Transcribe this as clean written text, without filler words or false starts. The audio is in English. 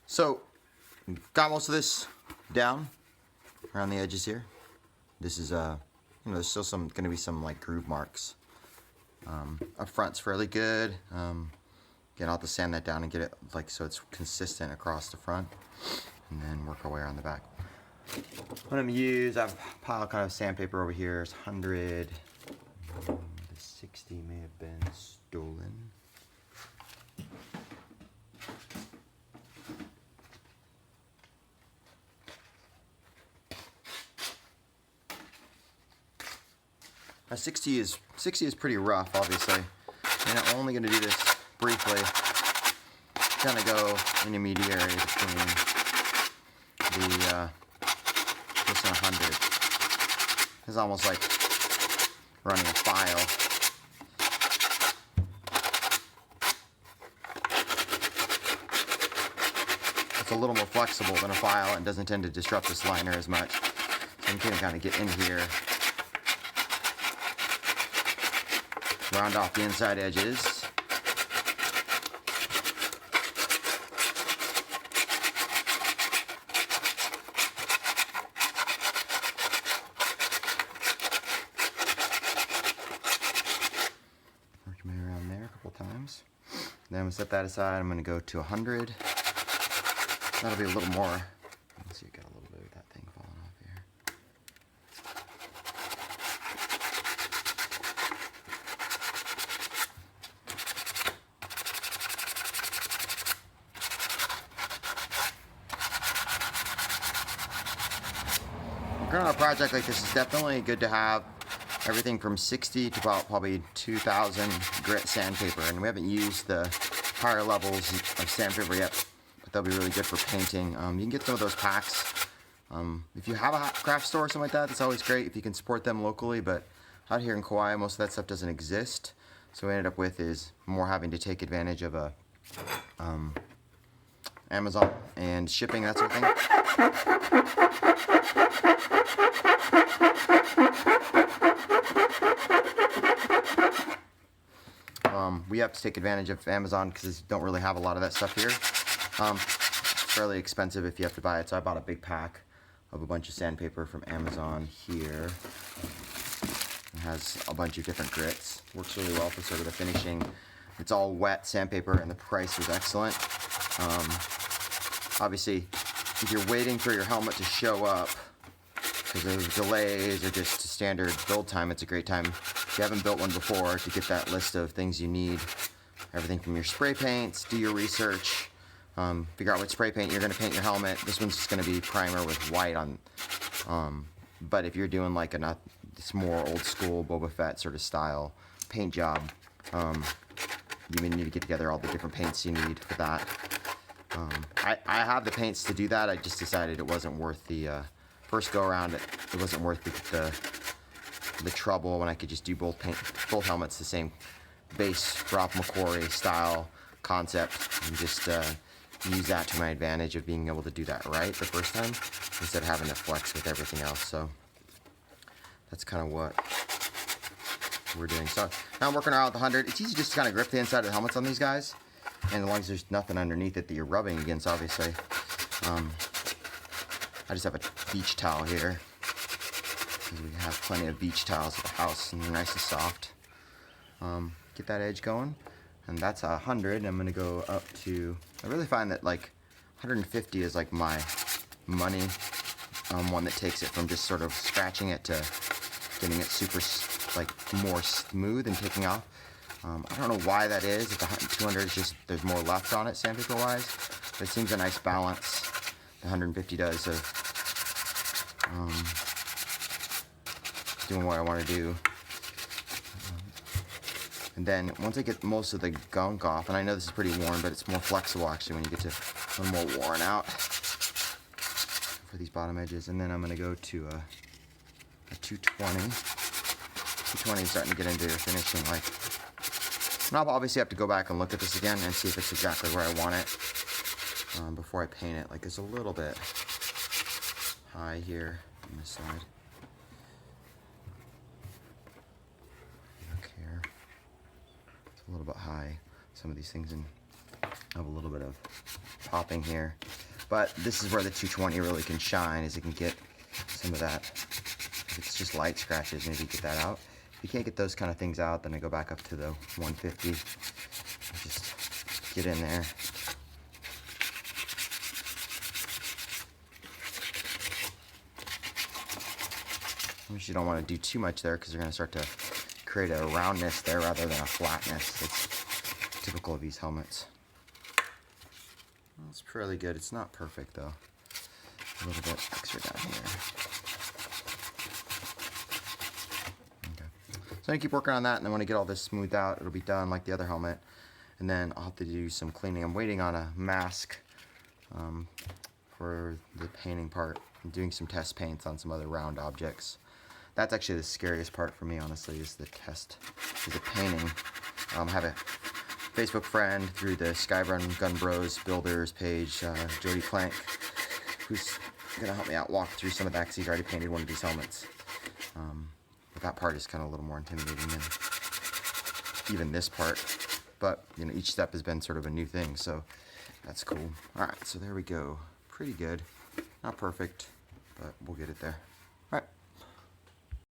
So, got most of this down around the edges here. This is there's still gonna be some like groove marks. Up front's fairly good. Again, I'll have to sand that down and get it like so it's consistent across the front, and then work our way around the back. What I'm gonna use, I have a pile kind of sandpaper over here. It's 100. The 60 may have been stolen. Now 60 is pretty rough, obviously, and I'm only going to do this briefly. Kind of go intermediary between the this and 100. It's almost like running a file. It's a little more flexible than a file and doesn't tend to disrupt this liner as much. So I'm going to kind of get in here. Round off the inside edges. Work my way around there a couple times. Then I'm going to set that aside. I'm going to go to 100. That'll be a little more. Let's see, I got a little bit of that thing falling off here. Working on a project like this is definitely good to have everything from 60 to about probably 2,000 grit sandpaper, and we haven't used the higher levels of sandpaper yet, but they'll be really good for painting. You can get some of those packs. If you have a craft store or something like that, that's always great if you can support them locally, but out here in Kauai, most of that stuff doesn't exist. So what we ended up with is more having to take advantage of a Amazon and shipping, that sort of thing. We have to take advantage of Amazon because they don't really have a lot of that stuff here. It's fairly expensive if you have to buy it, so I bought a big pack of a bunch of sandpaper from Amazon here. It has a bunch of different grits. Works really well for sort of the finishing. It's all wet sandpaper and the price was excellent. Obviously, if you're waiting for your helmet to show up because of delays or just standard build time, it's a great time, if you haven't built one before, to get that list of things you need. Everything from your spray paints, do your research, figure out what spray paint you're going to paint your helmet. This one's just going to be primer with white on, but if you're doing like this more old school Boba Fett sort of style paint job, you may need to get together all the different paints you need for that. I have the paints to do that. I just decided it wasn't worth the first go around. It wasn't worth the trouble when I could just do both helmets the same base drop Mcquarrie style concept and just use that to my advantage of being able to do that right the first time instead of having to flex with everything else. So that's kind of what we're doing. So now I'm working around with the 100. It's easy just to kind of grip the inside of the helmets on these guys, and as long as there's nothing underneath it that you're rubbing against, obviously. I just have a beach towel here because we have plenty of beach towels at the house and they're nice and soft. Get that edge going, and that's 100. I'm gonna go up to, I really find that like 150 is like my money one that takes it from just sort of scratching it to getting it super like more smooth and taking off. I don't know why that is. If the 200 is just, there's more left on it sandpaper wise, but it seems a nice balance. The 150 does of doing what I want to do. And then once I get most of the gunk off, and I know this is pretty worn, but it's more flexible actually when you get to a little more worn out for these bottom edges. And then I'm going to go to a 220. 220 is starting to get into finishing. Like, and I'll obviously have to go back and look at this again and see if it's exactly where I want it before I paint it. Like, it's a little bit high here on this side. Look here. It's a little bit high, some of these things, and have a little bit of popping here. But this is where the 220 really can shine, is it can get some of that. If it's just light scratches, maybe get that out. If you can't get those kind of things out, then I go back up to the 150. Just get in there. You don't want to do too much there because you're going to start to create a roundness there rather than a flatness. That's typical of these helmets. Well, it's fairly good. It's not perfect though. A little bit extra down here. Okay. So I keep working on that, and then when I get all this smoothed out, it'll be done like the other helmet. And then I'll have to do some cleaning. I'm waiting on a mask for the painting part. I'm doing some test paints on some other round objects. That's actually the scariest part for me, honestly, is the painting. I have a Facebook friend through the Skygunbro builders page, Jody Plank, who's gonna help me out walk through some of that because he's already painted one of these helmets. But that part is kind of a little more intimidating than even this part. But you know, each step has been sort of a new thing, so that's cool. All right, so there we go. Pretty good. Not perfect, but we'll get it there.